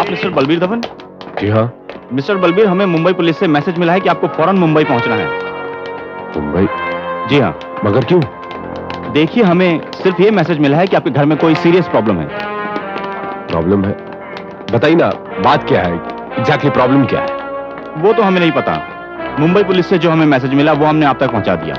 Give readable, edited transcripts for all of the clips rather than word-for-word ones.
आप मिस्टर बलबीर दवन? जी हाँ। मिस्टर बलबीर, हमें मुंबई पुलिस से मैसेज मिला है कि आपको फौरन मुंबई पहुंचना है। मुंबई? जी हाँ। मगर क्यों? देखिए, हमें सिर्फ ये मैसेज मिला है कि आपके घर में कोई सीरियस प्रॉब्लम है। प्रॉब्लम है? बताइए ना, बात क्या है? एग्जैक्टली प्रॉब्लम क्या है? वो तो हमें नहीं पता। मुंबई पुलिस से जो हमें मैसेज मिला वो हमने आप तक पहुंचा दिया।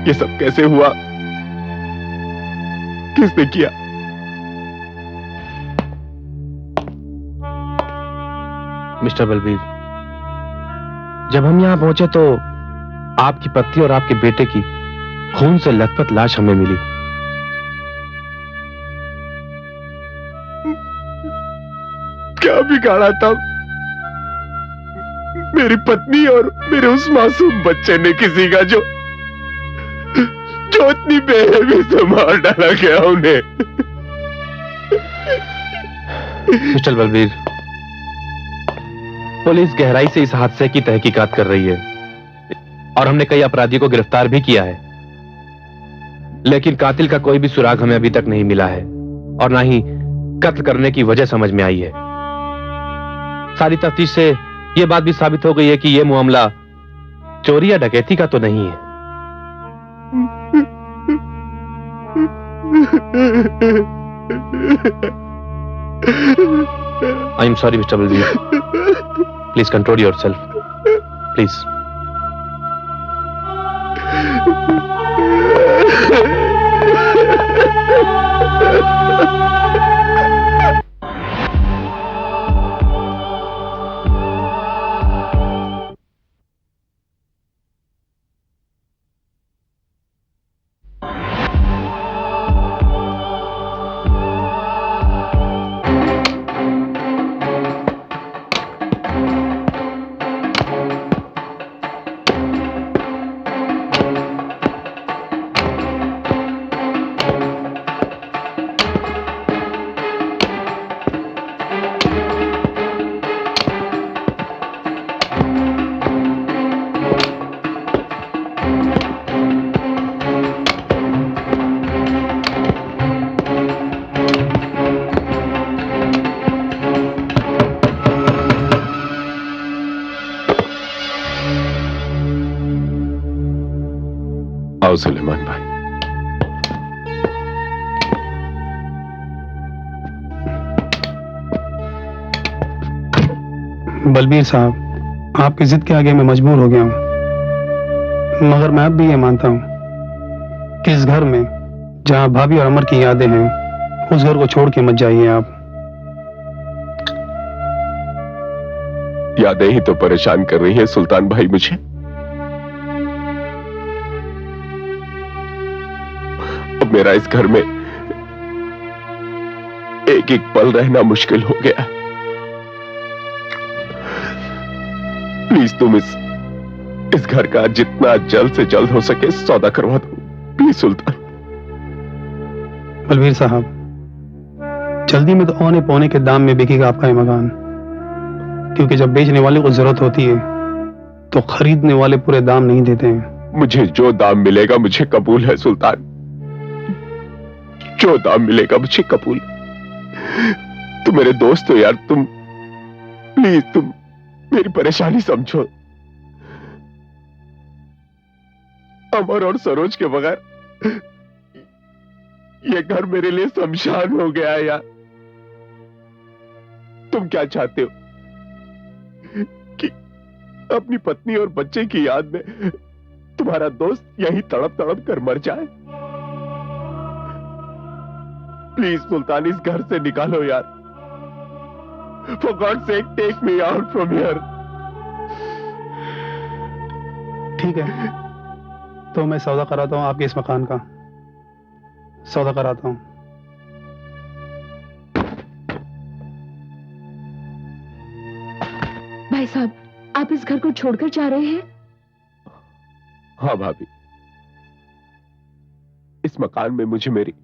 ये सब कैसे हुआ? किसने किया? मिस्टर बलबीर, जब हम यहां पहुंचे तो आपकी पत्नी और आपके बेटे की खून से लथपथ लाश हमें मिली। क्या बिगाड़ा था मेरी पत्नी और मेरे उस मासूम बच्चे ने किसी का, जो इतनी बेरहमी से मार डाला गया उन्हें। मिस्टर बलबीर, पुलिस गहराई से इस हादसे की तहकीकात कर रही है और हमने कई अपराधियों को गिरफ्तार भी किया है, लेकिन कातिल का कोई भी सुराग हमें अभी तक नहीं मिला है और ना ही कत्ल करने की वजह समझ में आई है। सारी तफ्तीश से यह बात भी साबित हो गई है कि यह मामला चोरी या डकैती का तो नहीं है। I am sorry mister Balbir, please control yourself, please. आओ सुलेमान भाई। बलबीर साहब, आपकी जिद के आगे मैं मजबूर हो गया हूं, मगर मैं अब भी ये मानता हूं कि इस घर में जहां भाभी और अमर की यादें हैं, उस घर को छोड़ के मत जाइए आप। यादें ही तो परेशान कर रही है सुल्तान भाई मुझे। अब मेरा इस घर में एक एक पल रहना मुश्किल हो गया है। प्लीज तुम इस घर का जितना जल्द से जल्द हो सके सौदा करवा दो, प्लीज सुल्तान। बलबीर साहब, जल्दी में तो औने पौने के दाम में बिकेगा आपका ये मकान, क्योंकि जब बेचने वाले को जरूरत होती है तो खरीदने वाले पूरे दाम नहीं देते हैं। मुझे जो दाम मिलेगा मुझे कबूल है सुल्तान, जो दाम मिलेगा मुझे कबूल। तुम मेरे दोस्त हो यार, तुम प्लीज तुम मेरी परेशानी समझो। अमर और सरोज के बगैर ये घर मेरे लिए शमशान हो गया है यार। तुम क्या चाहते हो कि अपनी पत्नी और बच्चे की याद में तुम्हारा दोस्त यही तड़प तड़प कर मर जाए? प्लीज सुल्तान, इस घर से निकालो यार। For God's sake, take me out from here. ठीक है, तो मैं सौदा कराता हूं आपके इस मकान का, सौदा कराता हूं। भाई साहब, आप इस घर को छोड़कर जा रहे हैं? हाँ भाभी, इस मकान में मुझे मेरी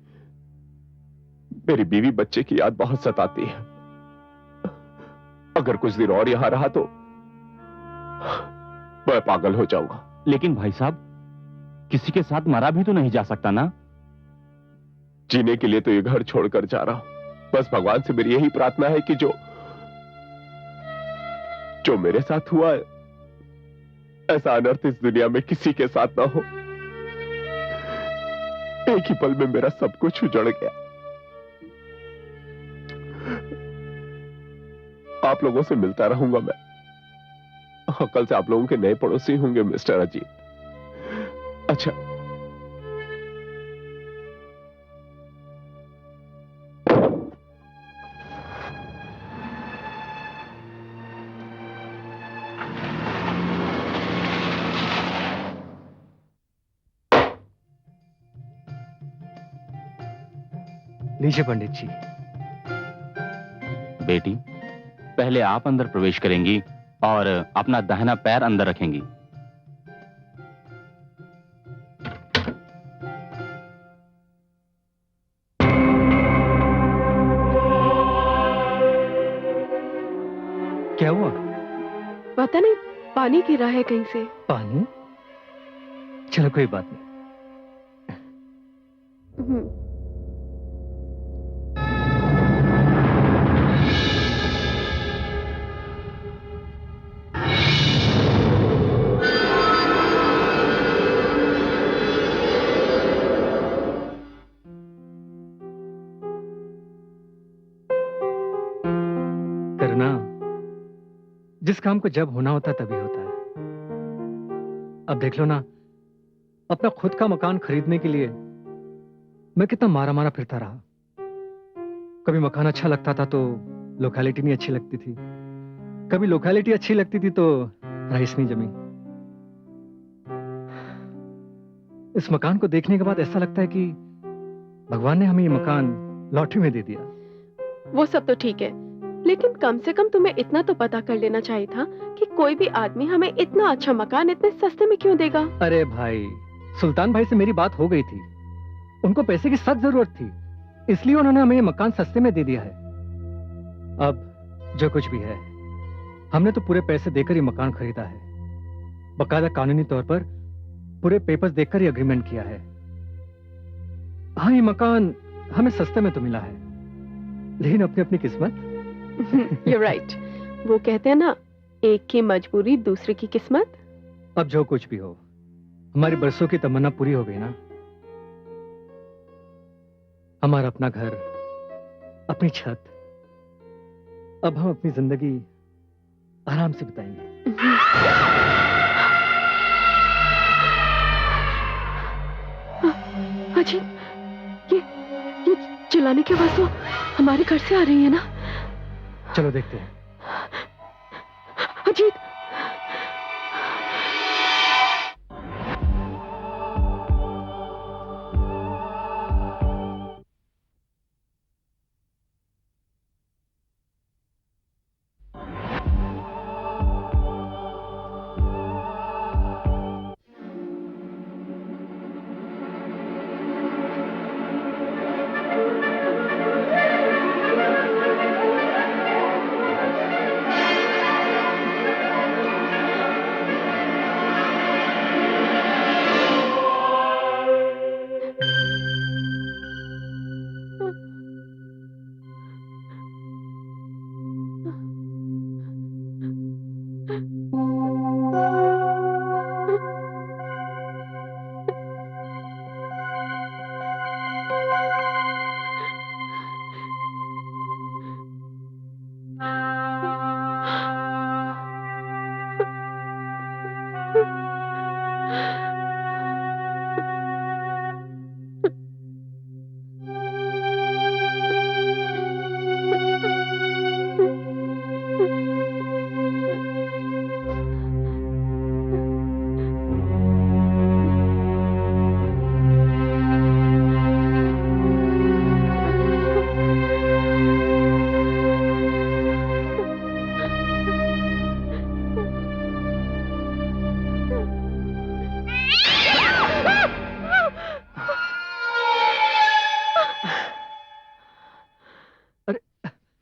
बीवी बच्चे की याद बहुत सताती है। अगर कुछ दिन और यहां रहा तो मैं पागल हो जाऊंगा। लेकिन भाई साहब, किसी के साथ मरा भी तो नहीं जा सकता ना? जीने के लिए तो ये घर छोड़कर जा रहा हूं। बस भगवान से मेरी यही प्रार्थना है कि जो मेरे साथ हुआ है, ऐसा अनर्थ इस दुनिया में किसी के साथ ना हो। एक ही पल में मेरा सब कुछ उजड़ गया। आप लोगों से मिलता रहूंगा मैं। कल से आप लोगों के नए पड़ोसी होंगे मिस्टर अजीत। अच्छा, लीजिए पंडित जी। बेटी, पहले आप अंदर प्रवेश करेंगी और अपना दाहिना पैर अंदर रखेंगी। क्या हुआ? पता नहीं, पानी गिरा है कहीं से। पानी? चलो कोई बात नहीं। करना, जिस काम को जब होना होता तभी होता है। अब देख लो ना, अपना खुद का मकान खरीदने के लिए मैं कितना मारा मारा फिरता रहा। कभी मकान अच्छा लगता था तो लोकेलिटी नहीं अच्छी लगती थी, कभी लोकेलिटी अच्छी लगती थी तो राइस नहीं जमी। इस मकान को देखने के बाद ऐसा लगता है कि भगवान ने हमें ये मकान लॉटरी में दे दिया। वो सब तो ठीक है, लेकिन कम से कम तुम्हें इतना तो पता कर लेना चाहिए था कि कोई भी आदमी हमें इतना अच्छा मकान इतने सस्ते में क्यों देगा। अरे भाई, सुल्तान भाई से मेरी बात हो गई थी। उनको पैसे की सख्त जरूरत थी, इसलिए उन्होंने हमें ये मकान सस्ते में दे दिया है। अब जो कुछ भी है, हमने तो पूरे पैसे देकर ये मकान खरीदा है। बकायदा कानूनी तौर पर पूरे पेपर्स देखकर ही एग्रीमेंट किया है। हाँ, ये मकान हमें सस्ते में तो मिला है, लेकिन अपनी अपनी किस्मत। You're right. वो कहते हैं ना, एक की मजबूरी दूसरे की किस्मत। अब जो कुछ भी हो, हमारी बरसों की तमन्ना पूरी हो गई ना। हमारा अपना घर, अपनी छत। अब हम अपनी जिंदगी आराम से बताएंगे। अजीत, ये चिल्लाने की आवाज तो हमारे घर से आ रही है ना? चलो देखते हैं। अजीत,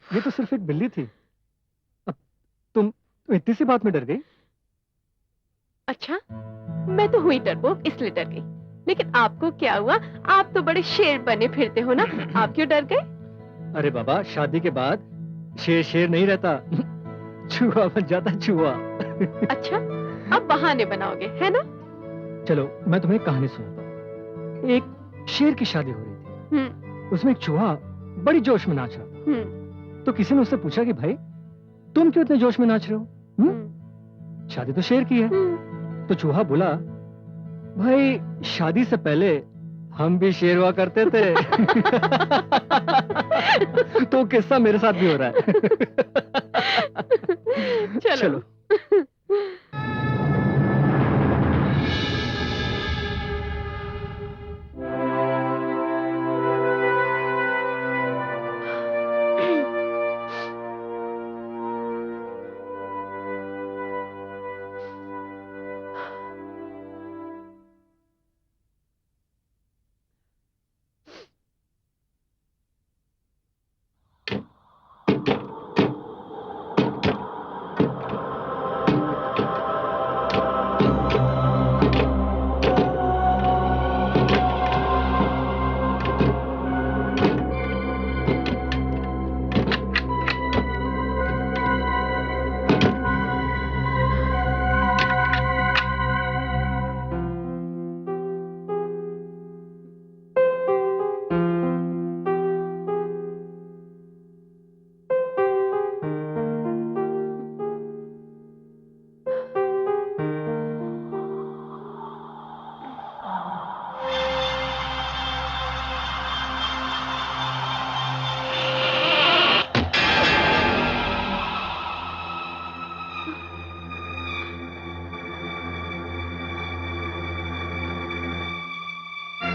ये तो सिर्फ एक बिल्ली थी। अब तुम इतनी सी बात में डर गई? अच्छा, मैं तो हुई डरपोक इसलिए डर गई, लेकिन आपको क्या हुआ? आप तो बड़े शेर बने फिरते हो ना, आप क्यों डर गए? अरे बाबा, शादी के बाद शेर शेर नहीं रहता, चूहा बन जाता चूहा। अच्छा, अब बहाने बनाओगे है ना? चलो मैं तुम्हें एक कहानी सुनाता हूँ। एक शेर की शादी हो रही थी। उसमें एक चूहा बड़ी जोश में नाच रहा था। तो किसी ने उससे पूछा कि भाई तुम क्यों इतने जोश में नाच रहे हो? शादी तो शेर की है। तो चूहा बोला, भाई शादी से पहले हम भी शेर हुआ करते थे। तो किस्सा मेरे साथ भी हो रहा है। चलो।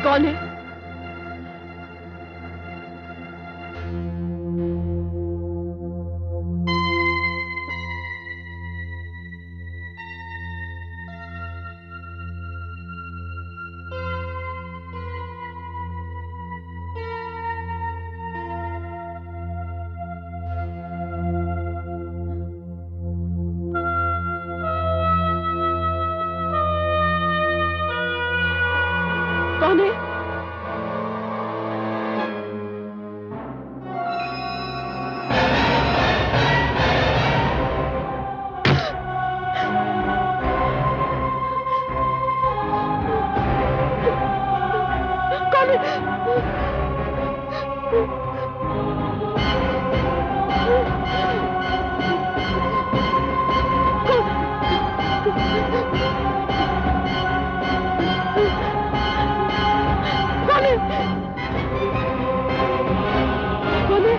कौन है? कौन है? कौन है? कौन है? कौन है?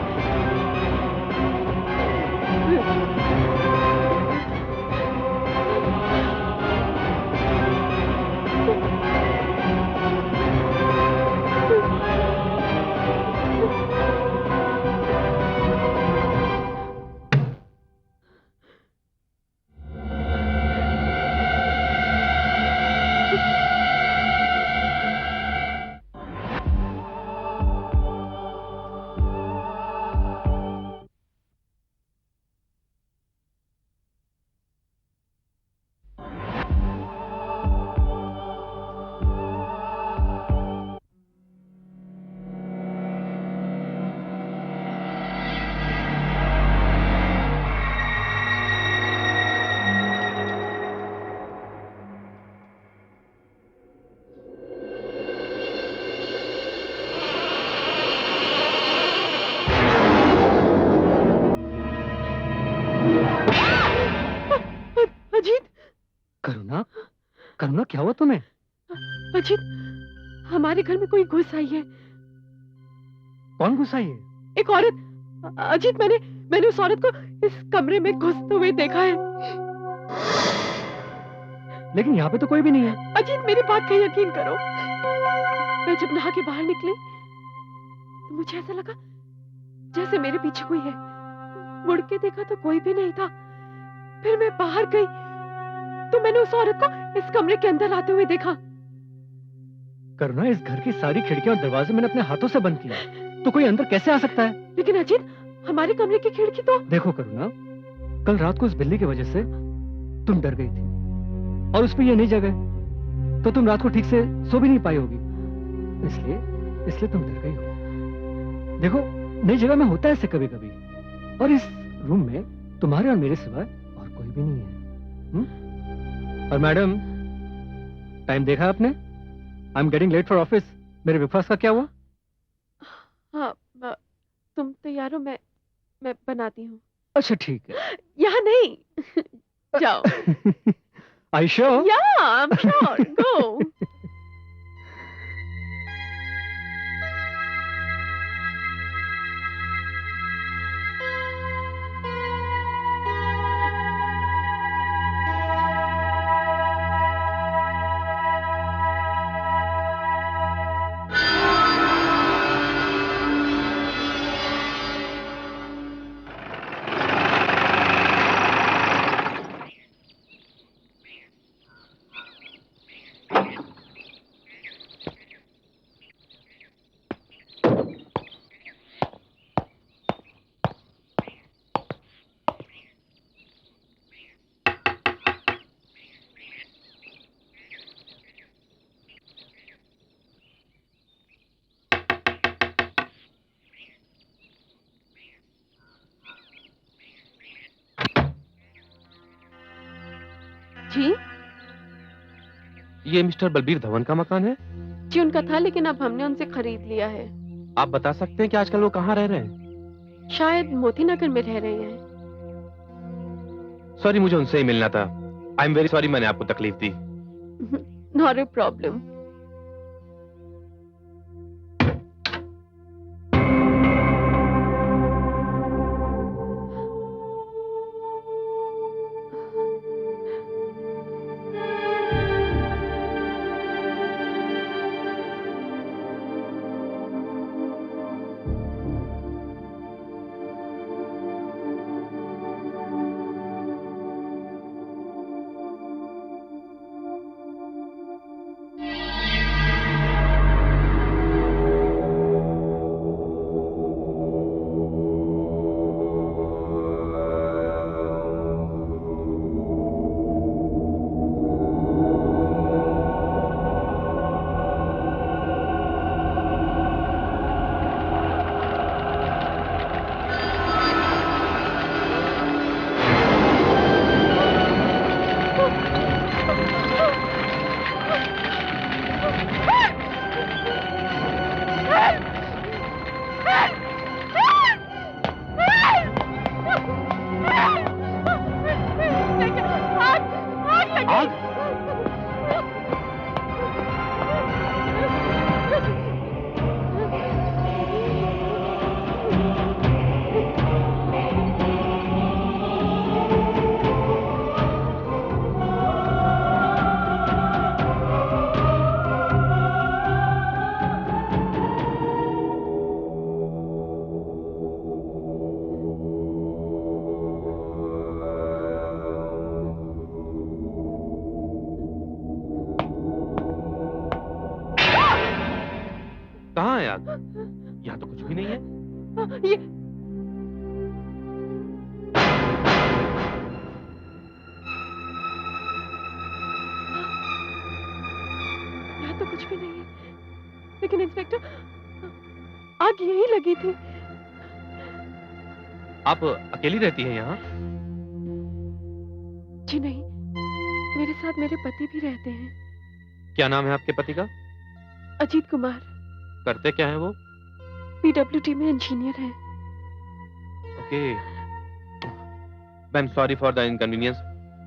अजीत, करुणा, करुणा क्या हुआ तुम्हें? अजीत, हमारे घर में कोई घुस आई है। कौन घुस आई है? एक औरत। अजीत, मैंने उस औरत को इस कमरे में घुसते हुए देखा है। लेकिन यहाँ पे तो कोई भी नहीं है। अजीत, मेरी बात का यकीन करो। मैं जब नहा के बाहर निकली तो मुझे ऐसा लगा जैसे मेरे पीछे कोई है। मुड़ के देखा तो कोई भी नहीं था। फिर मैं बाहर गई तो मैंने उस औरत को इस कमरे के अंदर आते हुए देखा। करुणा, इस घर की सारी खिड़कियां और दरवाजे मैंने अपने हाथों से बंद किया, तो कोई अंदर कैसे आ सकता है? लेकिन अजीत, हमारे कमरे की खिड़की तो... देखो करुणा, कल रात को उस बिल्ली की वजह से तुम डर गई थी और उस पे ये नहीं जगह, तो तुम रात को ठीक से सो भी नहीं पाई होगी। इसलिए तुम डर गई हो। देखो, नई जगह में होता है ऐसे कभी कभी, और इस रूम में तुम्हारे और मेरे सिवाय और कोई भी नहीं है। और मैडम, टाइम देखा आपने? I am getting late for office. मेरे ब्रेकफास्ट का क्या हुआ? हाँ, तुम तैयार हो? मैं बनाती हूँ। अच्छा ठीक है। यहाँ नहीं। जाओ। Are you sure? Yeah, I'm sure. Go. जी? ये मिस्टर बलबीर धवन का मकान है? जी, उनका था, लेकिन अब हमने उनसे खरीद लिया है। आप बता सकते हैं कि आजकल वो कहाँ रह रहे हैं? शायद मोती नगर में रह रहे हैं। सॉरी, मुझे उनसे ही मिलना था। आई एम वेरी सॉरी, मैंने आपको तकलीफ दी। Not a problem. कहाँ है आग? यहाँ तो कुछ भी नहीं है। ये यहाँ तो कुछ भी नहीं है, लेकिन इंस्पेक्टर आग यही लगी थी। आप अकेली रहती हैं यहाँ? जी नहीं, मेरे साथ मेरे पति भी रहते हैं। क्या नाम है आपके पति का? अजीत कुमार, करते क्या है वो? पीडब्ल्यूडी में इंजीनियर हैं। Okay, I am sorry for the inconvenience.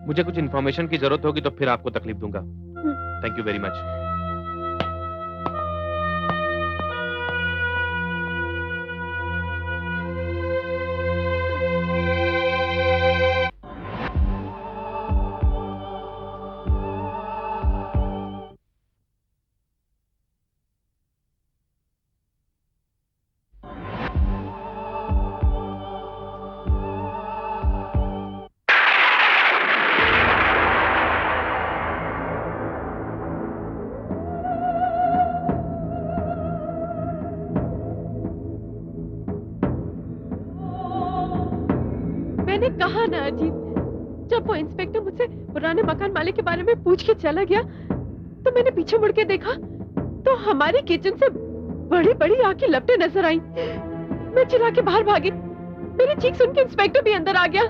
मुझे कुछ इन्फॉर्मेशन की जरूरत होगी तो फिर आपको तकलीफ दूंगा। Thank you very much. मैंने कहा ना अजीत, जब वो इंस्पेक्टर मुझसे पुराने मकान मालिक के बारे में पूछ के चला गया तो मैंने पीछे मुड़ के देखा तो हमारी किचन से बड़ी बड़ी आग की लपटें नजर आई। मैं चिल्ला के बाहर भागी, मेरी चीख सुन के इंस्पेक्टर भी अंदर आ गया।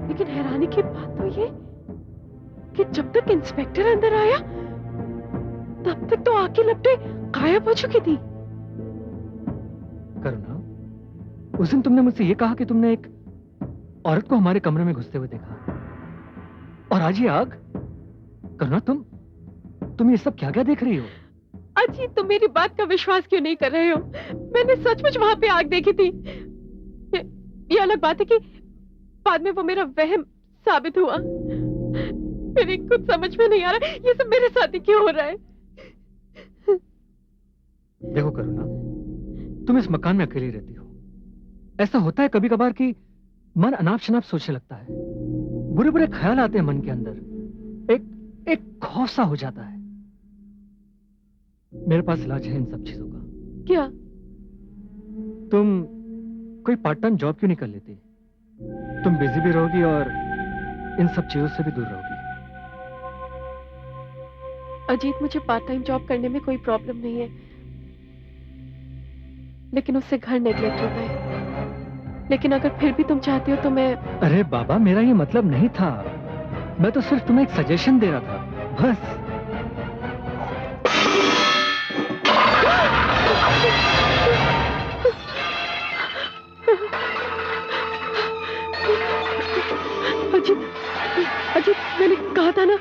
लेकिन हैरानी की बात तो ये कि जब तक इंस्पेक्टर अंदर आया तब तक तो आग की लपटें गायब हो चुकी थी। करुणा, उस दिन तुमने मुझसे ये कहा कि तुमने एक औरत को हमारे कमरे में घुसते हुए देखा, और आज ये आग। करुणा, तुम ये सब क्या क्या देख रही हो? अजीत, तुम मेरी बात का विश्वास क्यों नहीं कर रहे हो? मैंने सचमुच वहां पे आग देखी थी। ये अलग बात है कि बाद में वो मेरा वहम साबित हुआ। मेरे कुछ समझ में नहीं आ रहा ये सब मेरे साथ ही क्यों हो रहा है। देखो करुणा, तुम इस मकान में अकेली रहती हो। ऐसा होता है कभी कभार कि मन अनाप शनाप सोचने लगता है, बुरे बुरे ख्याल आते हैं मन के अंदर, एक खौफ सा हो जाता है। मेरे पास इलाज है इन सब चीजों का। क्या? तुम कोई पार्ट टाइम जॉब क्यों नहीं कर लेती? तुम बिजी भी रहोगी और इन सब चीजों से भी दूर रहोगी। अजीत, मुझे पार्ट टाइम जॉब करने में कोई प्रॉब्लम नहीं है, लेकिन उससे घर नेगलेक्ट होता है। लेकिन अगर फिर भी तुम चाहती हो तो मैं... अरे बाबा, मेरा ये मतलब नहीं था। मैं तो सिर्फ तुम्हें एक सजेशन दे रहा था, बस। अजीत, अजीत, मैंने कहा था ना।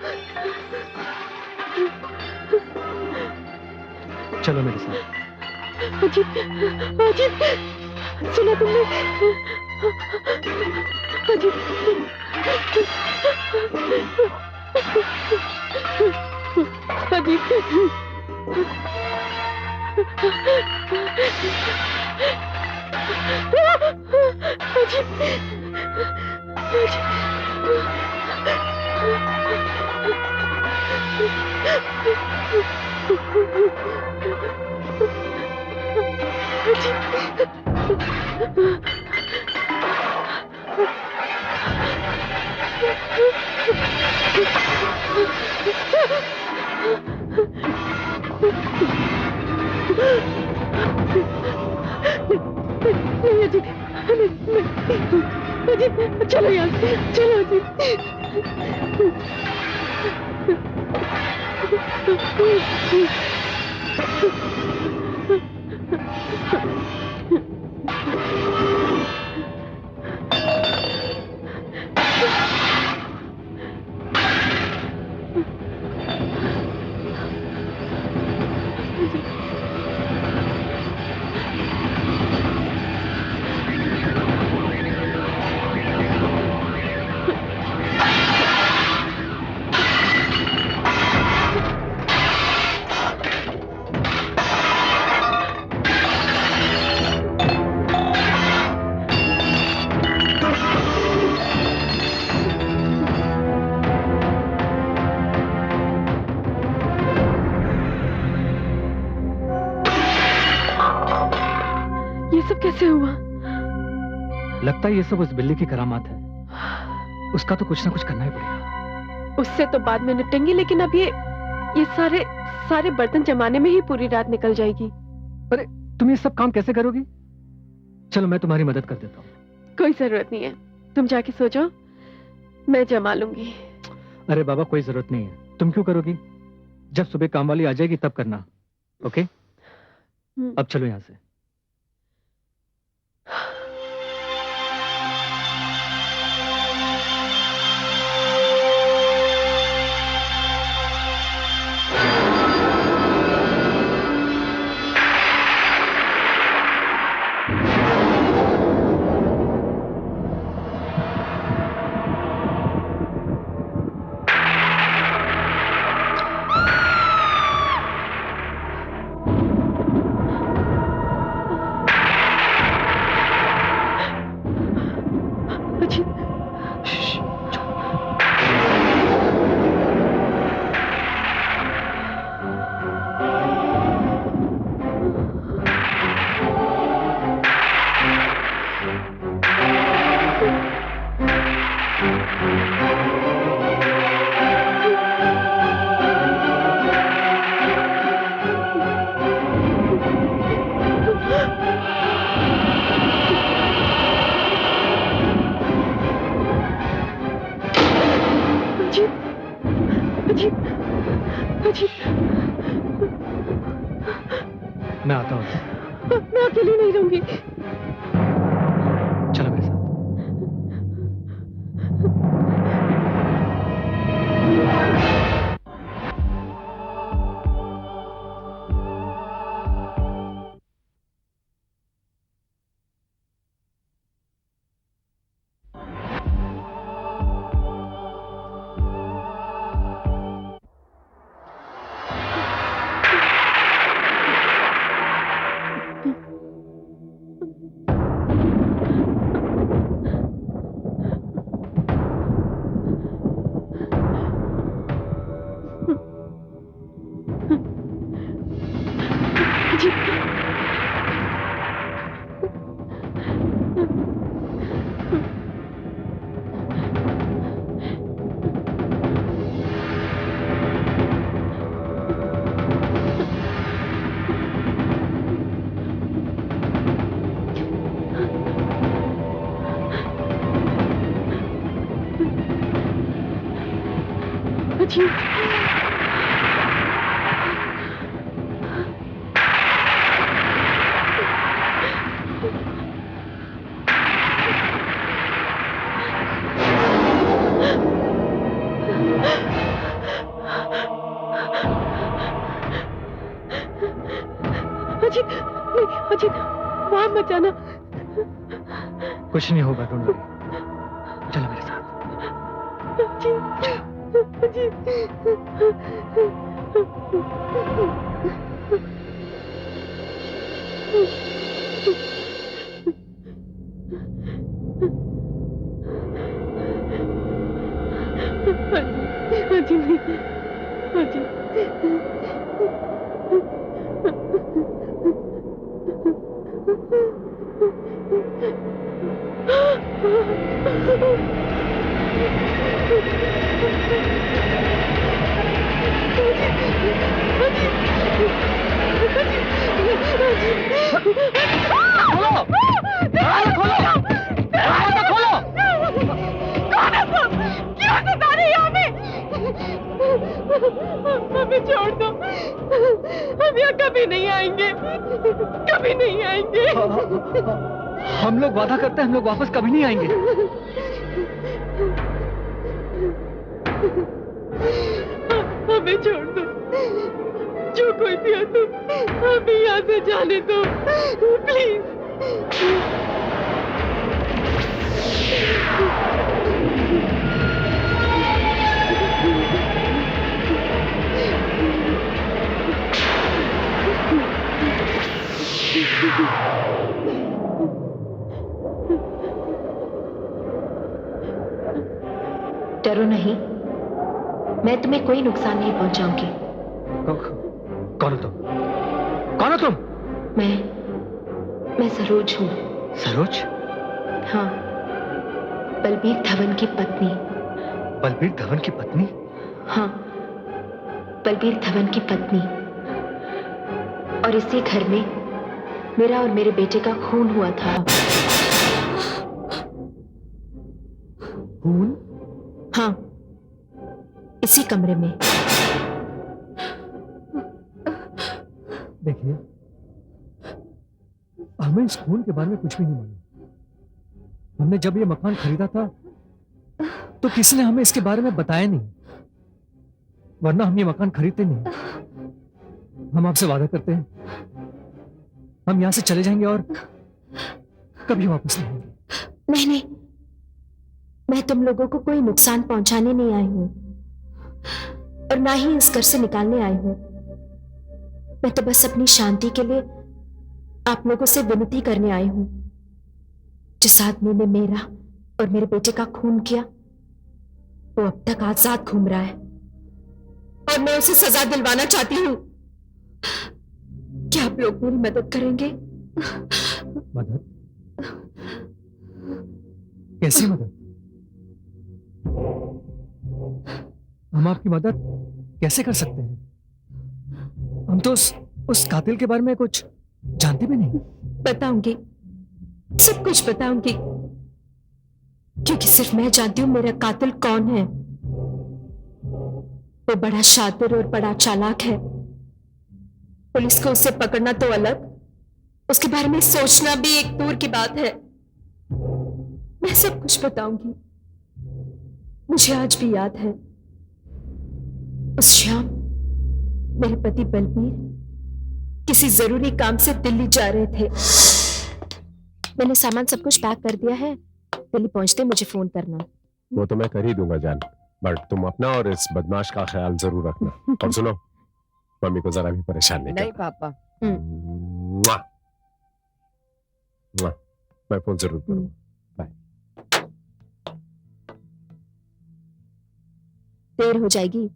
चलो मेरे साथ। अजीत, अजीत, सुना तुमने? अजीत, नहीं अजीत, अजीत, चलो यहाँ से, चलो ये सब कैसे हुआ? लगता है ये सब उस बिल्ली की करामात है। उसका तो कुछ ना कुछ करना ही पड़ेगा। उससे तो बाद में निपटेंगे, लेकिन अब ये सारे बर्तन जमाने में ही पूरी रात निकल जाएगी। अरे तुम ये सब काम कैसे करोगी? चलो मैं तुम्हारी मदद कर देता हूँ। कोई जरूरत नहीं है, तुम जाके सो जाओ, मैं जमा लूंगी। अरे बाबा कोई जरूरत नहीं है, तुम क्यों करोगी? जब सुबह काम वाली आ जाएगी तब करना। ओके? अब चलो यहां से। मैं आता हूँ। मैं अकेली नहीं रहूंगी। चलो मेरे साथ। अजीत, वहां मत जाना। कुछ नहीं होगा, डोंट वरी। चलो मेरे साथ। हमें छोड़ दो, हम यहाँ कभी नहीं आएंगे, कभी नहीं आएंगे। हम लोग वादा करते हैं, हम लोग वापस कभी नहीं आएंगे। हमें छोड़ दो, जो कोई भी हो तुम, हमें यहाँ से जाने दो, प्लीज। डरो नहीं, मैं तुम्हें कोई नुकसान नहीं पहुंचाऊंगी। कौन हो तुम? कौन हो तुम? मैं मैं सरोज हूँ। सरोज? हाँ, बलबीर धवन की पत्नी। बलबीर धवन की पत्नी? हाँ, बलबीर धवन की पत्नी। और इसी घर में मेरा और मेरे बेटे का खून हुआ था। खून? हाँ, इसी कमरे में। देखिए, हमें इस खून के बारे में कुछ भी नहीं मालूम। हमने जब ये मकान खरीदा था तो किसी ने हमें इसके बारे में बताया नहीं, वरना हम ये मकान खरीदते नहीं। हम आपसे वादा करते हैं, हम यहां से चले जाएंगे और कभी वापस नहीं आएंगे। नहीं नहीं, मैं तुम लोगों को कोई नुकसान पहुंचाने नहीं आई हूं और ना ही इस घर से निकालने आई हूं। मैं तो बस अपनी शांति के लिए आप लोगों से विनती करने आई हूं। जिस आदमी ने मेरा और मेरे बेटे का खून किया वो अब तक आजाद घूम रहा है और मैं उसे सजा दिलवाना चाहती हूं। क्या आप लोग मेरी मदद करेंगे? मदद? कैसी मदद? हम आपकी मदद कैसे कर सकते हैं? हम तो उस कातिल के बारे में कुछ जानते भी नहीं। बताऊंगी, सब कुछ बताऊंगी, क्योंकि सिर्फ मैं जानती हूं मेरा कातिल कौन है। वो बड़ा शातिर और बड़ा चालाक है। पुलिस को उसे पकड़ना तो अलग, उसके बारे में सोचना भी एक दूर की बात है। मैं सब कुछ बताऊंगी। मुझे आज भी याद है, उस शाम मेरे पति बलबीर किसी जरूरी काम से दिल्ली जा रहे थे। मैंने सामान सब कुछ पैक कर दिया है, दिल्ली पहुंचते मुझे फोन करना। वो तो मैं कर ही दूंगा जान, बट तुम अपना और इस बदमाश का ख्याल जरूर रखना। और सुनो, मम्मी को जरा भी परेशान नहीं नहीं करना। पापा। मुआ। मुआ। मैं फोन जरूर करूंगा। देर हो जाएगी।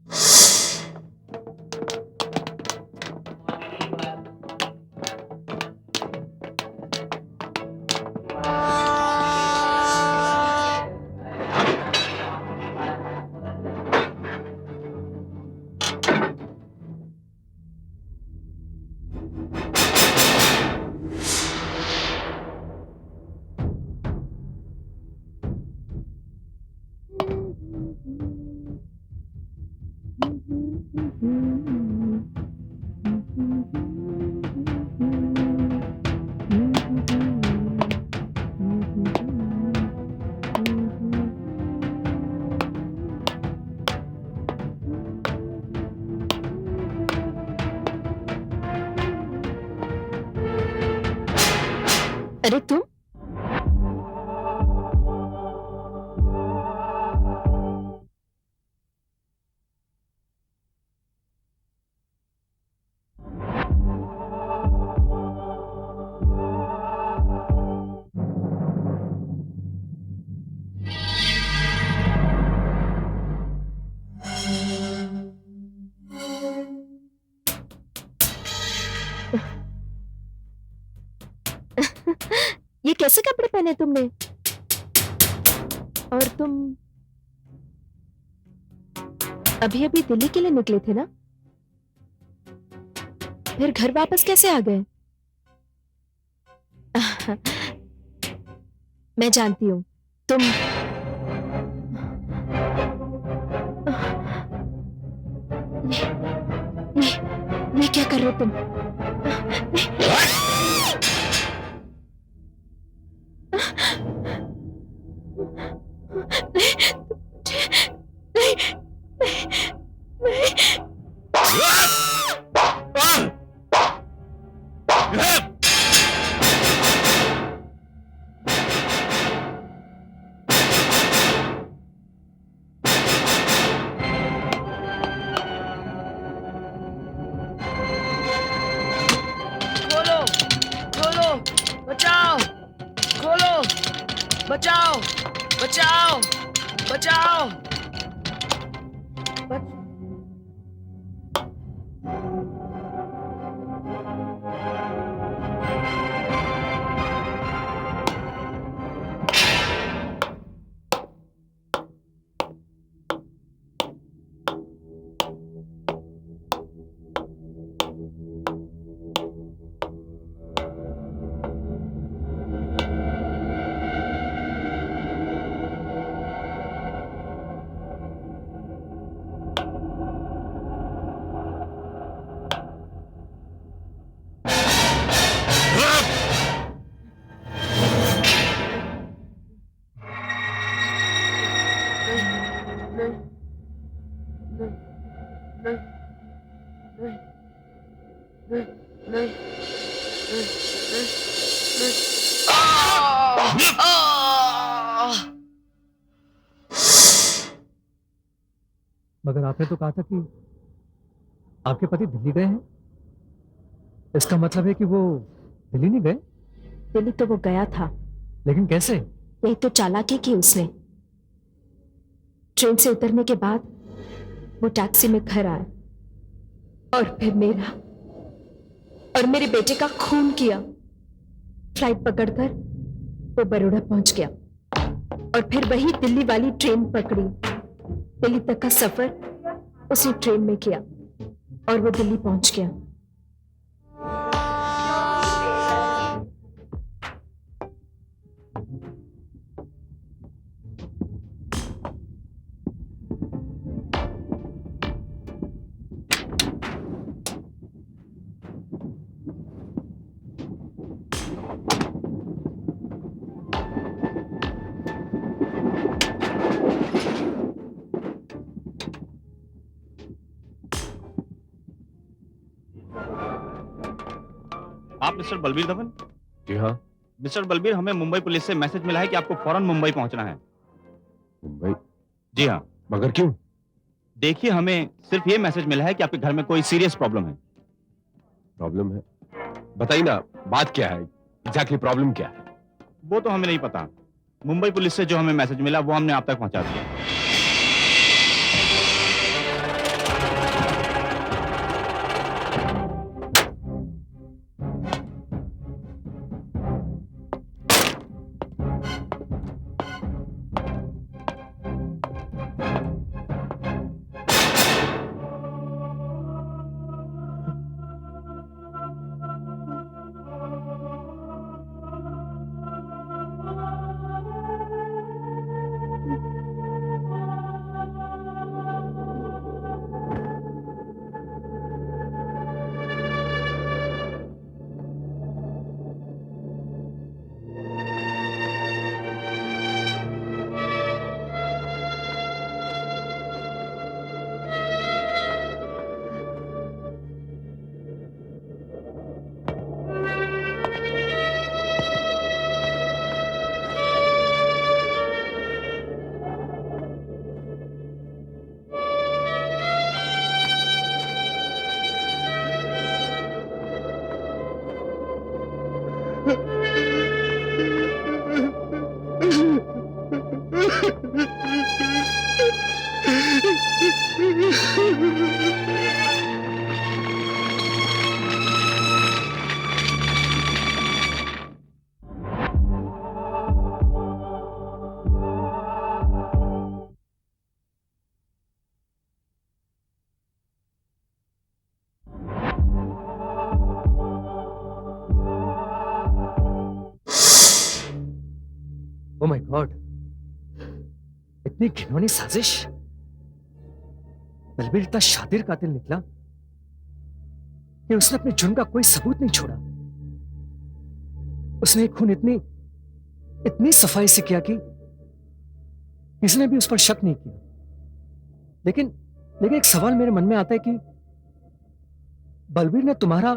अरे तुम? ये कैसे कपड़े पहने तुमने? और तुम अभी अभी दिल्ली के लिए निकले थे ना? फिर घर वापस कैसे आ गए? मैं जानती हूं तुम ये क्या कर रहे हो तुम? बचाओ! खोलो! बचाओ! बचाओ! बचाओ! नहीं नहीं आह! आह! मगर आपने तो कहा था कि आपके पति दिल्ली गए हैं। इसका मतलब है कि वो दिल्ली नहीं गए। दिल्ली तो वो गया था, लेकिन कैसे? यही तो चालाकी की उसने। ट्रेन से उतरने के बाद वो टैक्सी में घर आया और फिर मेरा और मेरे बेटे का खून किया। फ्लाइट पकड़कर वो बड़ौदा पहुंच गया और फिर वही दिल्ली वाली ट्रेन पकड़ी। दिल्ली तक का सफर उसी ट्रेन में किया और वो दिल्ली पहुंच गया। आप मिस्टर बलबीर धवन? जी हाँ। मिस्टर बलबीर, हमें मुंबई पुलिस से मैसेज मिला है कि आपको फौरन मुंबई पहुंचना है। मुंबई? जी हाँ। मगर क्यों? देखिए, हमें सिर्फ ये मैसेज मिला है कि आपके घर में कोई सीरियस प्रॉब्लम है। प्रॉब्लम है? बताइए ना, बात क्या है? एग्जैक्टली प्रॉब्लम क्या है? वो तो हमें नहीं पता। मुंबई पुलिस से जो हमें मैसेज मिला वो हमने आप तक पहुंचा दिया। ओह माय गॉड, इतनी घिनौनी साजिश। बलबीर इतना शातिर कातिल निकला कि उसने अपने जुर्म का कोई सबूत नहीं छोड़ा। उसने एक खून इतनी सफाई से किया कि किसी ने भी उस पर शक नहीं किया। लेकिन एक सवाल मेरे मन में आता है कि बलबीर ने तुम्हारा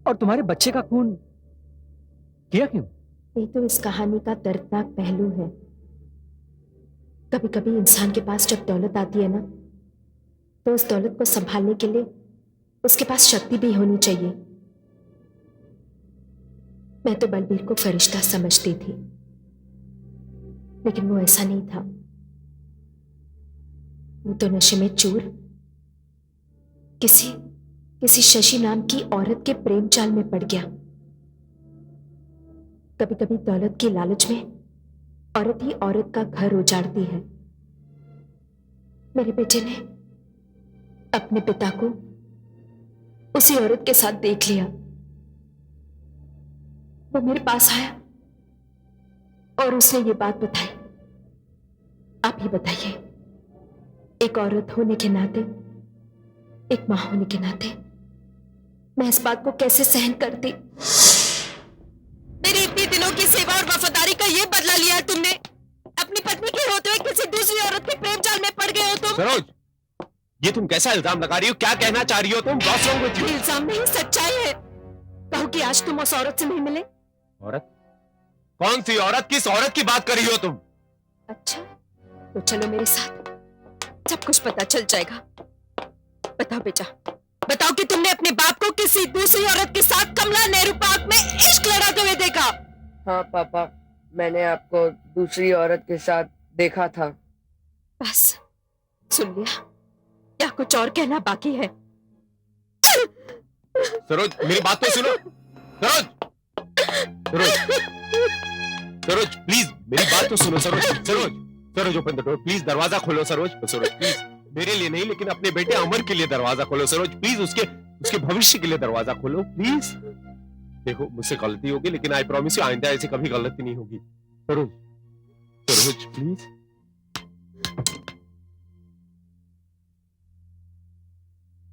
और तुम्हारे बच्चे का खून किया क्यों? यही तो इस कहानी का दर्दनाक पहलू है। कभी कभी इंसान के पास जब दौलत आती है ना, तो उस दौलत को संभालने के लिए उसके पास शक्ति भी होनी चाहिए। मैं तो बलबीर को फरिश्ता समझती थी, लेकिन वो ऐसा नहीं था। वो तो नशे में चूर किसी शशि नाम की औरत के प्रेम जाल में पड़ गया। कभी कभी दौलत की लालच में औरत ही औरत का घर उजाड़ती है। मेरे बेटे ने अपने पिता को उसी औरत के साथ देख लिया। वो मेरे पास आया और उसने ये बात बताई। आप ही बताइए, एक औरत होने के नाते, एक मां होने के नाते मैं इस बात को कैसे सहन करती। मेरी इतनी दिनों की सेवा और वफादारी का ये बदला लिया तुमने। अपनी पत्नी के होते हुए किसी दूसरी औरत के प्रेम जाल में पड़ गए हो तुम। सरोज, ये तुम कैसा इल्जाम लगा रही हो? क्या कहना चाह रही हो तुम? What's wrong with you? इल्जाम नहीं, सच्चाई है। कहो कि आज तुम उस औरत से नहीं मिले। औरत? कौन सी औरत? किस औरत की बात कर रही हो तुम? अच्छा, तो चलो मेरे साथ, सब कुछ पता चल जाएगा। बताओ बेटा, बताओ कि तुमने अपने बाप को किसी दूसरी औरत के साथ कमला नेहरू पार्क में इश्क लड़ाते हुए देखा। हाँ पापा, मैंने आपको दूसरी औरत के साथ देखा था। बस सुन लिया, क्या कुछ और कहना बाकी है? सरोज, मेरी बात तो सुनो। सरोज, सरोज, सरोज, प्लीज मेरी बात तो सुनो। Saroj, Saroj, Saroj, open the door please. दरवाजा खोलो सरोज। सरोज प्लीज, मेरे लिए नहीं लेकिन अपने बेटे अमर के लिए दरवाजा खोलो। सरोज प्लीज, उसके भविष्य के लिए दरवाजा खोलो प्लीज। देखो, मुझसे गलती होगी लेकिन आई प्रॉमिस यू आइंदा ऐसी कभी गलती नहीं होगी। सरोज, सरोज प्लीज।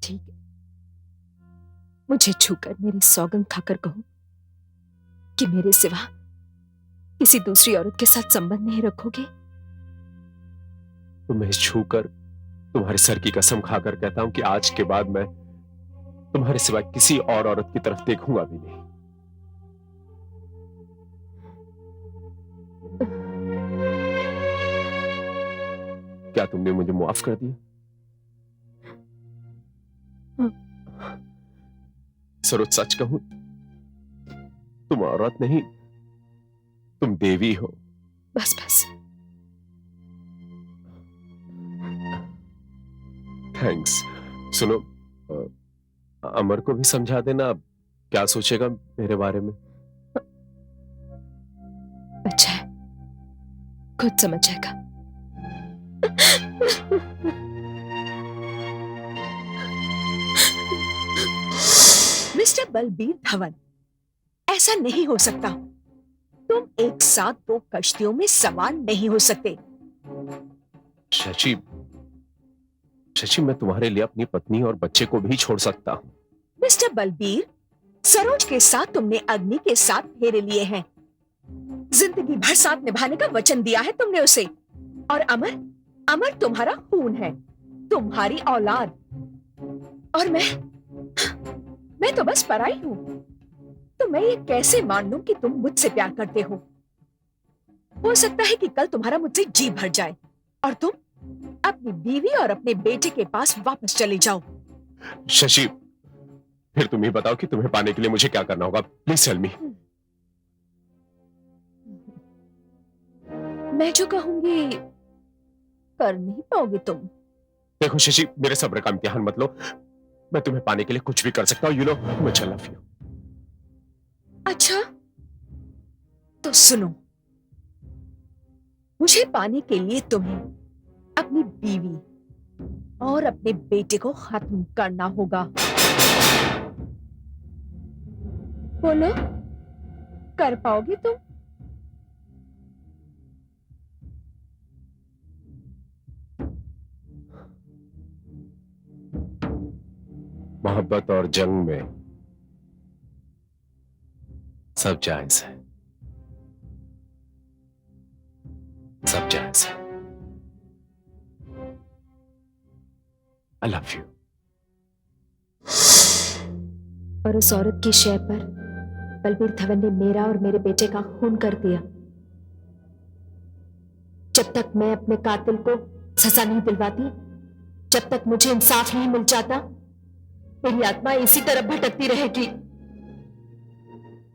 ठीक है, मुझे छूकर मेरी सौगंध खाकर कहो कि मेरे सिवा किसी दूसरी औरत के साथ संबंध नहीं रखोगे। तुम्हें छूकर, तुम्हारे सर की कसम खाकर कहता हूं कि आज के बाद मैं तुम्हारे सिवा किसी और औरत की तरफ देखूंगा भी नहीं। क्या तुमने मुझे माफ कर दिया? सरोज, सच कहूं, तुम औरत नहीं, तुम देवी हो। बस बस, थैंक्स। सुनो, अमर को भी समझा देना, क्या सोचेगा मेरे बारे में। अच्छा है, खुद समझ जाएगा। मिस्टर बलबीर धवन, ऐसा नहीं हो सकता। तुम एक साथ दो कश्तियों में सवार नहीं हो सकते। शशि, शशि, मैं तुम्हारे लिए अपनी पत्नी और बच्चे को भी छोड़ सकता हूं। मिस्टर बलबीर, सरोज के साथ तुमने अग्नि के साथ फेरे लिए हैं। जिंदगी भर साथ निभाने का वचन दिया है तुमने उसे। और अमर, अमर तुम्हारा खून है, तुम्हारी औलाद। और मैं तो बस पराई हूं। तो मैं ये कैसे मान लूं कि तुम मुझसे प्यार करते हो? हो सकता है कि कल तुम्हारा मुझसे जी भर जाए और तुम अपनी बीवी और अपने बेटे के पास वापस चले जाओ। शशि, फिर तुम ही बताओ कि तुम्हें पाने के लिए मुझे क्या करना होगा। Please tell me. मैं जो कहूंगी कर नहीं पाओगे तुम। देखो शशि, मेरे सब्र का इम्तिहान मत लो। मैं तुम्हें पाने के लिए कुछ भी कर सकता हूं। You know, much I love you. अच्छा, तो सुनो, मुझे पाने के लिए तुम्हें अपनी बीवी और अपने बेटे को खत्म करना होगा। बोलो, कर पाओगे तुम? मोहब्बत और जंग में सब जायज है, सब जायज है। आई लव यू। और उस औरत की शय पर बलबीर धवन ने मेरा और मेरे बेटे का खून कर दिया। जब तक मैं अपने कातिल को सजा नहीं दिलवाती, जब तक मुझे इंसाफ नहीं मिल जाता, मेरी आत्मा इसी तरह भटकती रहेगी।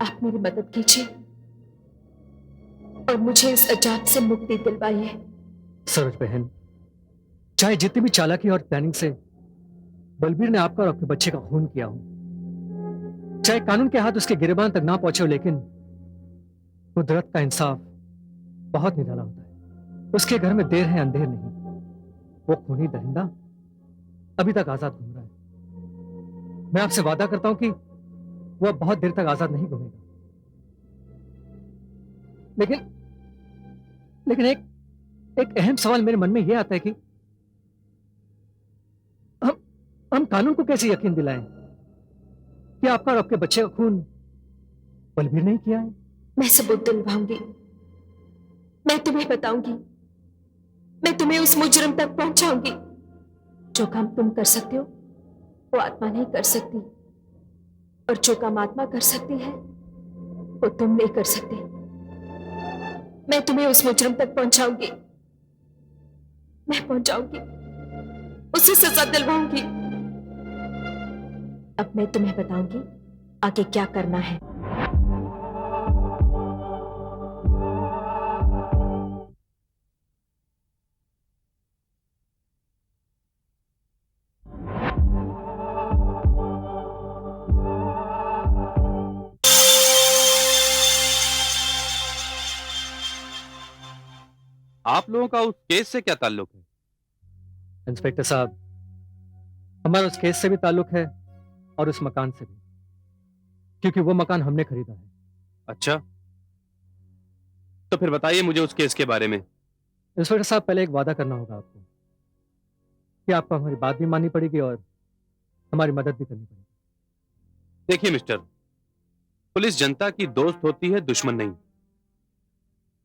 आप मेरी मदद कीजिए और मुझे इस अजाब से मुक्ति दिलवाइए। सरोज बहन, चाहे जितनी भी चालाकी और प्लानिंग से बलबीर ने आपका और आपके बच्चे का खून किया हो, चाहे कानून के हाथ उसके गिरबान तक ना पहुंचे हो, लेकिन कुदरत का इंसाफ बहुत निराला होता है। उसके घर में देर है अंधेर नहीं। वो खूनी दरिंदा अभी तक आजाद घूम रहा है। मैं आपसे वादा करता हूं कि वो अब बहुत देर तक आजाद नहीं घूमेगा। लेकिन एक अहम सवाल मेरे मन में यह आता है कि हम कानून को कैसे यकीन दिलाएं कि आपका और आपके बच्चे का खून बलबीर नहीं किया है? मैं सबूत दिलवाऊंगी, मैं तुम्हें बताऊंगी, मैं तुम्हें उस मुजरिम तक पहुंचाऊंगी। जो काम तुम कर सकते हो वो आत्मा नहीं कर सकती, और जो काम आत्मा कर सकती है वो तुम नहीं कर सकते। मैं तुम्हें उस मुजरिम तक पहुंचाऊंगी, मैं पहुंचाऊंगी, उसे सजा दिलवाऊंगी। अब मैं तुम्हें बताऊंगी आगे क्या करना है। आप लोगों का उस केस से क्या ताल्लुक है? इंस्पेक्टर साहब, हमारा उस केस से भी ताल्लुक है और उस मकान से भी, क्योंकि वो मकान हमने खरीदा है। अच्छा, तो फिर बताइए मुझे उस केस के बारे में। इंस्पेक्टर साहब, पहले एक वादा करना होगा आपको कि आपको हमारी बात भी माननी पड़ेगी और हमारी मदद भी करनी पड़ेगी। देखिए मिस्टर, पुलिस जनता की दोस्त होती है, दुश्मन नहीं।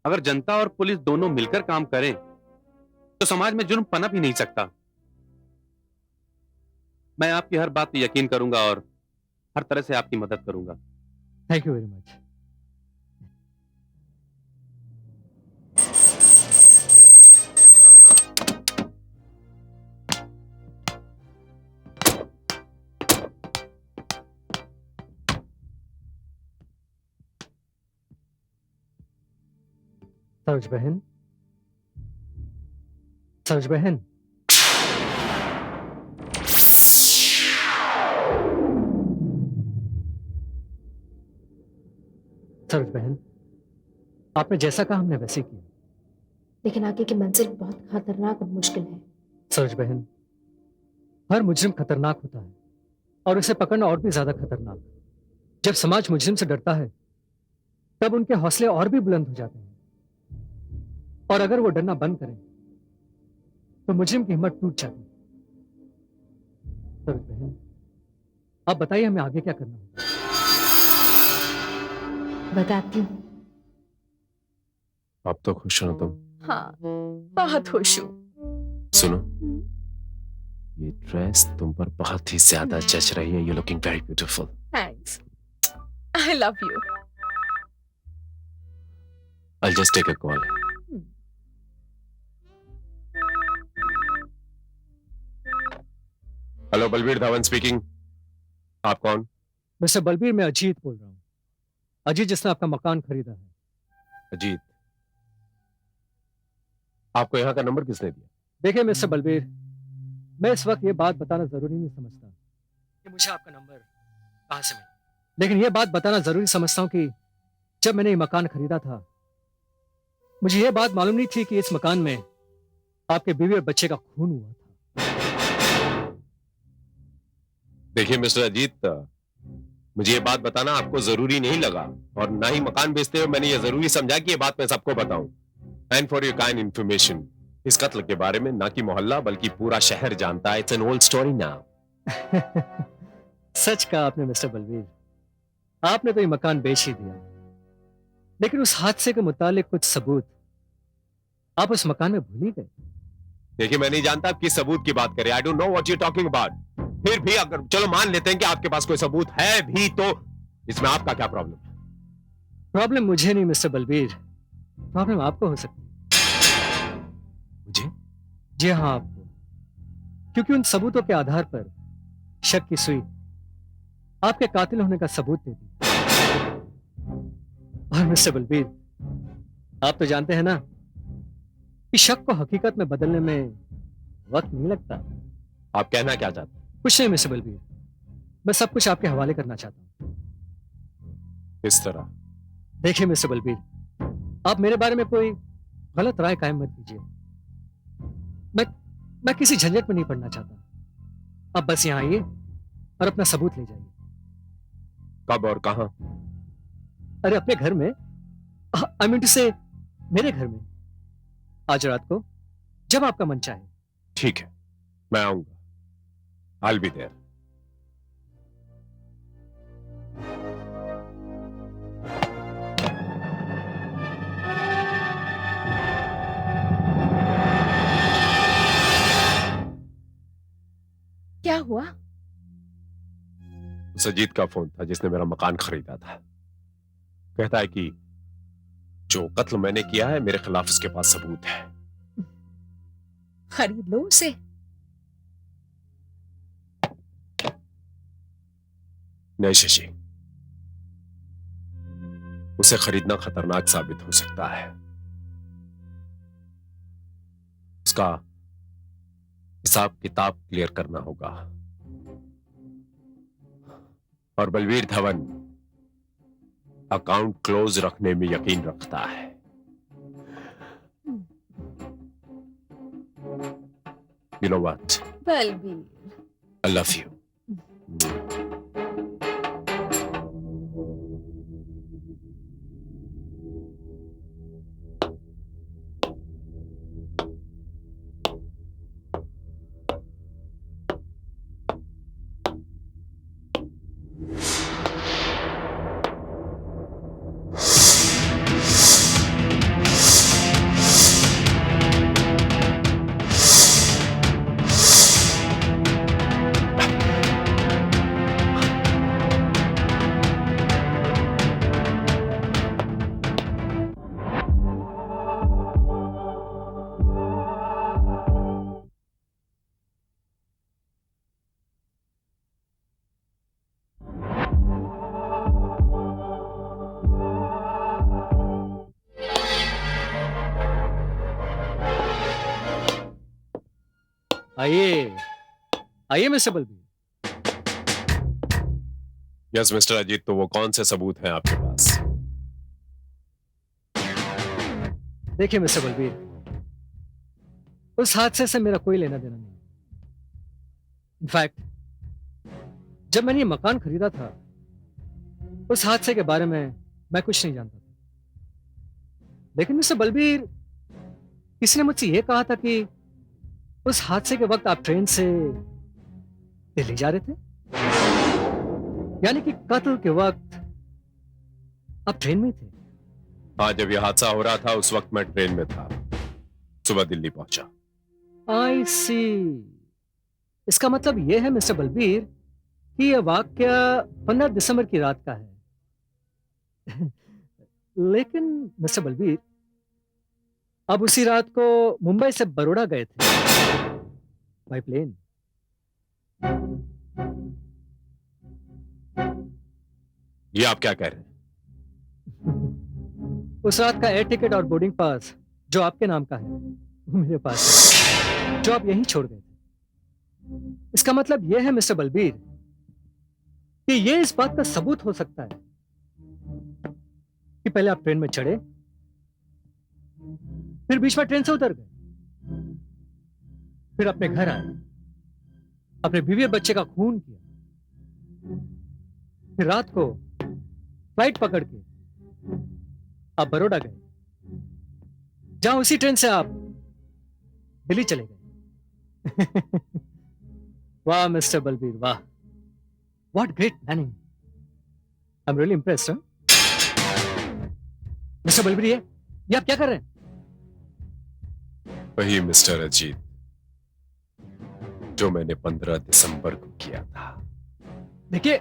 अगर जनता और पुलिस दोनों मिलकर काम करें तो समाज में जुर्म पनप ही नहीं सकता। मैं आपकी हर बात पे यकीन करूंगा और हर तरह से आपकी मदद करूंगा। Thank you very much. Saroj बहन, सरोज बहन, सरोज बहन, आपने जैसा कहा हमने वैसे किया। लेकिन आगे की मंजिल बहुत खतरनाक और मुश्किल है। सरोज बहन, हर मुजरिम खतरनाक होता है और उसे पकड़ना और भी ज्यादा खतरनाक। जब समाज मुजरिम से डरता है तब उनके हौसले और भी बुलंद हो जाते हैं, और अगर वो डरना बंद करें तो मुजरिम की हिम्मत टूट जाती है। सरोज बहन, आप बताइए हमें आगे क्या करना होगा। बताती हूँ। आप तो खुश हो तुम? हाँ, बहुत खुश हूँ। सुनो, ये ड्रेस तुम पर बहुत ही ज्यादा जच रही है। You looking very beautiful. Thanks, I love you. I just take a call. Hello, Balbir Dhawan speaking. आप कौन? मिस्टर बलबीर, मैं अजीत बोल रहा हूँ। अजीत जिसने आपका मकान खरीदा है। अजीत, आपको यहाँ का नंबर किसने दिया? देखिए मिस्टर बलबीर, मैं इस वक्त ये बात बताना जरूरी नहीं समझता कि मुझे आपका नंबर कहां से मिला, लेकिन ये बात बताना जरूरी समझता हूं कि जब मैंने ये मकान खरीदा था मुझे ये बात मालूम नहीं थी कि इस मकान में आपके बीवी और बच्चे का खून हुआ था। देखिए मिस्टर अजीत, मुझे ये बात बताना आपको जरूरी नहीं लगा, और ना ही मकान बेचते हुए मैंने ये जरूरी समझा कि ये बात मैं सबको बताऊं। And for your kind information, इस कत्ल के बारे में ना कि मोहल्ला बल्कि पूरा शहर जानता है। It's an old story now. सच कहा आपने मिस्टर बलबीर, आपने तो ये मकान बेच ही दिया, लेकिन उस हादसे के मुतालिक कुछ सबूत आप उस मकान में भूल ही गए। देखिए, मैं नहीं जानता आप किस सबूत की बात करें। I don't know what you talking about. फिर भी अगर चलो मान लेते हैं कि आपके पास कोई सबूत है भी, तो इसमें आपका क्या प्रॉब्लम है? प्रॉब्लम मुझे नहीं मिस्टर बलबीर, प्रॉब्लम आपको हो सकती है। मुझे? जी हाँ, आपको, क्योंकि उन सबूतों के आधार पर शक की सुई आपके कातिल होने का सबूत दे दी। और मिस्टर बलबीर, आप तो जानते हैं ना कि शक को हकीकत में बदलने में वक्त नहीं लगता। आप कहना क्या चाहते हैं? कुछ नहीं मिस्टर बलबीर, मैं सब कुछ आपके हवाले करना चाहता हूं। किस तरह? देखिए मिस्टर बलबीर, आप मेरे बारे में कोई गलत राय कायम मत कीजिए। मैं किसी झंझट में नहीं पड़ना चाहता। आप बस यहां आइए और अपना सबूत ले जाइए। कब और कहां? अरे अपने घर में, आई मीन टू से मेरे घर में, आज रात को जब आपका मन चाहे। ठीक है, मैं आऊंगा। I'll be there. क्या हुआ? उस अजीत का फोन था जिसने मेरा मकान खरीदा था। कहता है कि जो कत्ल मैंने किया है मेरे खिलाफ उसके पास सबूत है। खरीद लो उसे। नहीं शशि, उसे खरीदना खतरनाक साबित हो सकता है। उसका हिसाब किताब क्लियर करना होगा। और बलवीर धवन अकाउंट क्लोज रखने में यकीन रखता है। You know what? Balbir, I love you. आइए आइए mister Balbir. Yes mister Ajit, तो वो कौन से सबूत हैं आपके पास? देखिए मिस्टर बलबीर, उस हादसे से मेरा कोई लेना देना नहीं। इनफैक्ट जब मैंने ये मकान खरीदा था उस हादसे के बारे में मैं कुछ नहीं जानता था। लेकिन मिस्टर बलबीर, किसी ने मुझसे यह कहा था कि उस हादसे के वक्त आप ट्रेन से दिल्ली जा रहे थे, यानी कि कत्ल के वक्त आप ट्रेन में थे। हाँ, जब यह हादसा हो रहा था उस वक्त मैं ट्रेन में था। सुबह दिल्ली पहुंचा। आई सी। इसका मतलब यह है मिस्टर बलबीर कि यह वाकया 15 दिसंबर की रात का है। लेकिन मिस्टर बलबीर, अब उसी रात को मुंबई से बड़ौदा गए थे बाय प्लेन। ये आप क्या कह रहे हैं? उस रात का एयर टिकट और बोर्डिंग पास जो आपके नाम का है वो मेरे पास है, जो आप यहीं छोड़ गए थे। इसका मतलब यह है मिस्टर बलबीर कि यह इस बात का सबूत हो सकता है कि पहले आप ट्रेन में चढ़े, फिर बीच में ट्रेन से उतर गए, फिर अपने घर आए, अपने बीवी और बच्चे का खून किया, फिर रात को फ्लाइट पकड़ के आप बड़ौदा गए, जहां उसी ट्रेन से आप दिल्ली चले गए। वाह मिस्टर बलबीर, वाह, what great planning. I am really impressed. Mister Balbir, ये आप क्या कर रहे हैं? वही मिस्टर अजीत जो मैंने 15 दिसंबर को किया था। देखिए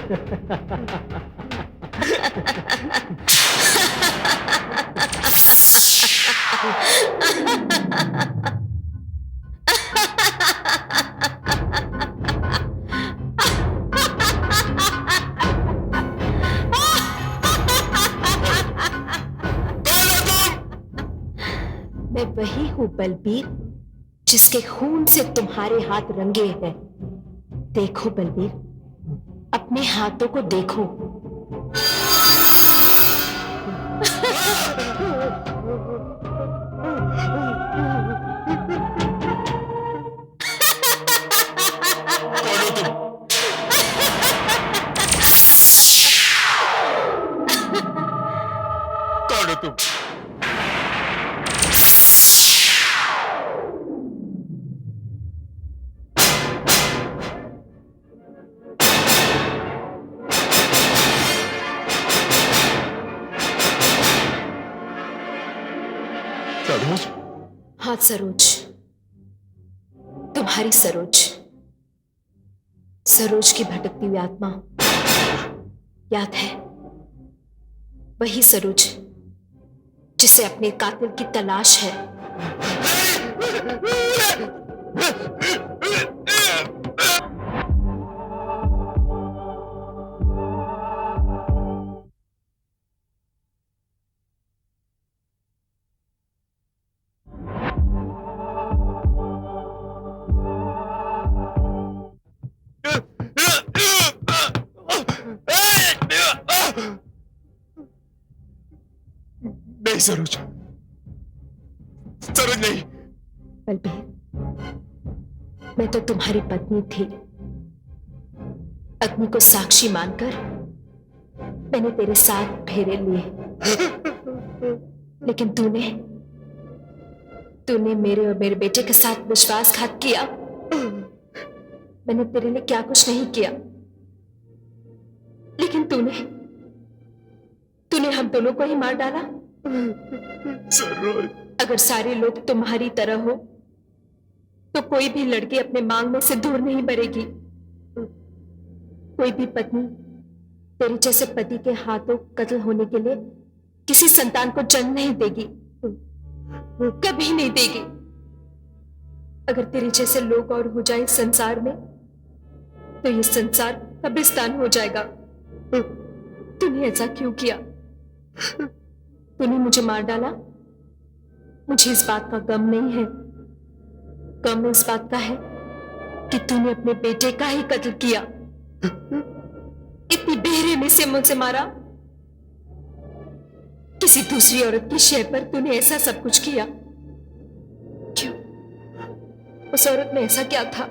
मैं वही हूं बलबीर, जिसके खून से तुम्हारे हाथ रंगे हैं। देखो बलबीर, अपने हाथों को देखो। कौन हो तुम? कौन हो तुम? सरोज? हाँ सरोज, तुम्हारी सरोज, सरोज की भटकती हुई आत्मा। याद है? वही सरोज जिसे अपने कातिल की तलाश है। नहीं सरोज, सरोज नहीं। बलबीर, मैं तो तुम्हारी पत्नी थी। अग्नि को साक्षी मानकर मैंने तेरे साथ फेरे लिए, लेकिन तूने मेरे और मेरे बेटे के साथ विश्वासघात किया। मैंने तेरे लिए क्या कुछ नहीं किया, लेकिन तूने हम दोनों को ही मार डाला। सरोज, अगर सारे लोग तुम्हारी तरह हो तो कोई भी लड़की अपने मांग में से दूर नहीं भरेगी। कोई भी पत्नी तेरे जैसे पति के हाथों कत्ल होने के लिए किसी संतान को जन्म नहीं देगी, कभी नहीं देगी। अगर तेरे जैसे लोग और हो जाए संसार में तो ये संसार कब्रिस्तान हो जाएगा। तूने ऐसा क्यों किया? तूने मुझे मार डाला। मुझे इस बात का गम नहीं है, गम इस बात का है कि तूने अपने बेटे का ही कत्ल किया। इतनी बेरहमी से मुझसे मारा। किसी दूसरी औरत की शय पर तूने ऐसा सब कुछ किया। क्यों? उस औरत में ऐसा क्या था?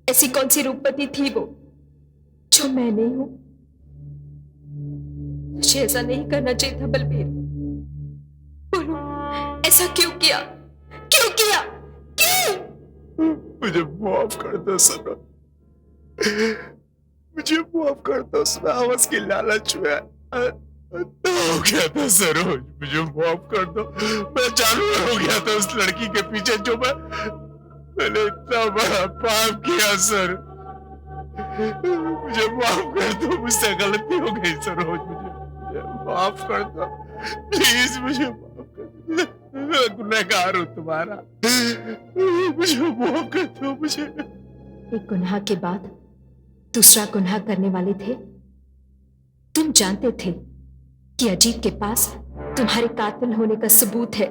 ऐसी कौन सी रूपवती थी वो जो मैं नहीं हूं? मुझे ऐसा नहीं करना चाहिए था बलबीर। बोलो, ऐसा क्यों किया? क्यों किया? क्यों? मुझे माफ कर दो सरोज, मुझे माफ कर दो। उसमें आवाज की लालच में हो गया था सरोज, मुझे माफ कर दो। मैं जानवर हो गया था उस लड़की के पीछे, जो मैंने इतना बड़ा पाप किया सर। मुझे माफ कर दो, मुझसे गलती हो गई सरोज, मुझे माफ कर दो प्लीज, मुझे माफ कर दो। मैं गुनहगार हूं तुम्हारा, मुझे माफ कर दो। मुझे एक गुनाह के बाद दूसरा गुनाह करने वाले थे। तुम जानते थे कि अजीत के पास तुम्हारे कातिल होने का सबूत है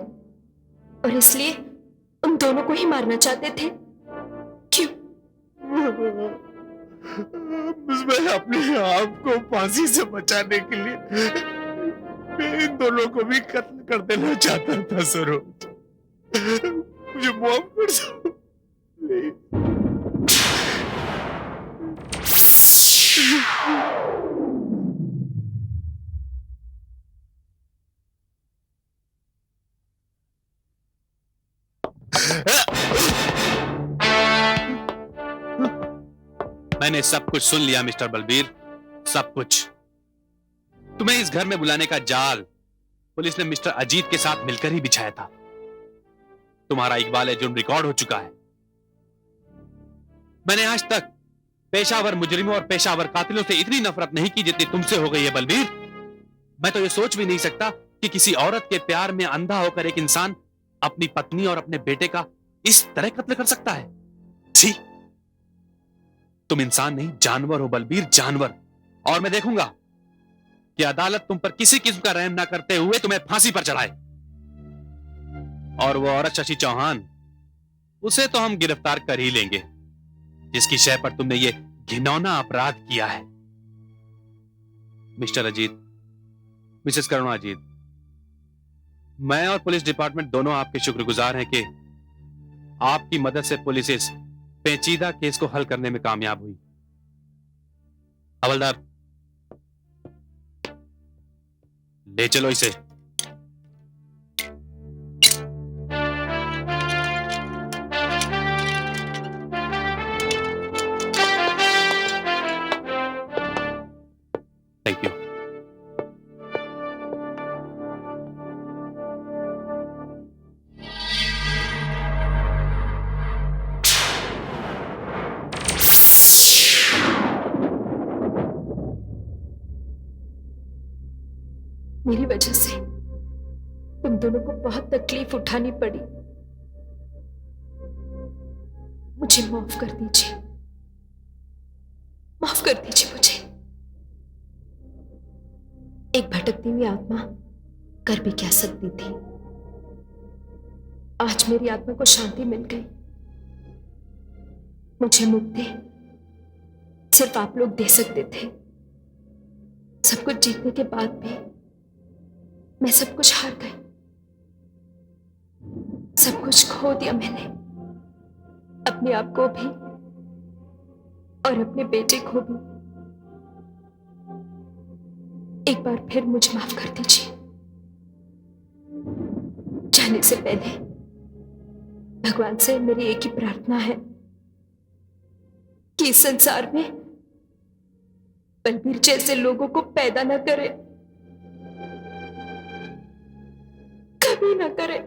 और इसलिए उन दोनों को ही मारना चाहते थे। क्यों? मैं अपने आप को फांसी से बचाने के लिए मैं इन दोनों को भी कत्ल कर देना चाहता था सरोज, मुझे माफ कर दो प्लीज। मैंने सब कुछ सुन लिया मिस्टर बलबीर, सब कुछ। तुम्हें इस घर में बुलाने का जाल पुलिस ने मिस्टर अजीत के साथ मिलकर ही बिछाया था। तुम्हारा इकबाल जुर्म रिकॉर्ड हो चुका है। मैंने आज तक पेशावर मुजरिमों और पेशावर कातिलों से इतनी नफरत नहीं की जितनी तुमसे हो गई है बलबीर। मैं तो ये सोच भी नहीं सकता कि किसी औरत के प्यार में अंधा होकर एक इंसान अपनी पत्नी और अपने बेटे का इस तरह कत्ल कर सकता है। छी, तुम इंसान नहीं जानवर हो बलबीर, जानवर। और मैं देखूंगा कि अदालत तुम पर किसी किस्म का रहम ना करते हुए तुम्हें फांसी पर चढ़ाए। और वो औरत शशि चौहान, उसे तो हम गिरफ्तार कर ही लेंगे, जिसकी शय पर तुमने ये घिनौना अपराध किया है। मिस्टर अजीत, मिसेस करुणा अजीत, मैं और पुलिस डिपार्टमेंट दोनों आपके शुक्रगुजार हैं कि आपकी मदद से पुलिस इस पेचीदा केस को हल करने में कामयाब हुई। हवलदार, ले चलो इसे। Thank you. मेरी वजह से तुम दोनों को बहुत तकलीफ उठानी पड़ी। मुझे माफ कर दीजिए, माफ कर दीजिए मुझे। एक भटकती हुई आत्मा कर भी क्या सकती थी। आज मेरी आत्मा को शांति मिल गई। मुझे मुक्ति सिर्फ आप लोग दे सकते थे। सब कुछ जीतने के बाद भी मैं सब कुछ हार गई, सब कुछ खो दिया मैंने, अपने आप को भी और अपने बेटे को भी। एक बार फिर मुझे माफ कर दीजिए। जाने से पहले भगवान से मेरी एक ही प्रार्थना है कि इस संसार में बलबीर जैसे लोगों को पैदा न करे, कभी ना करे।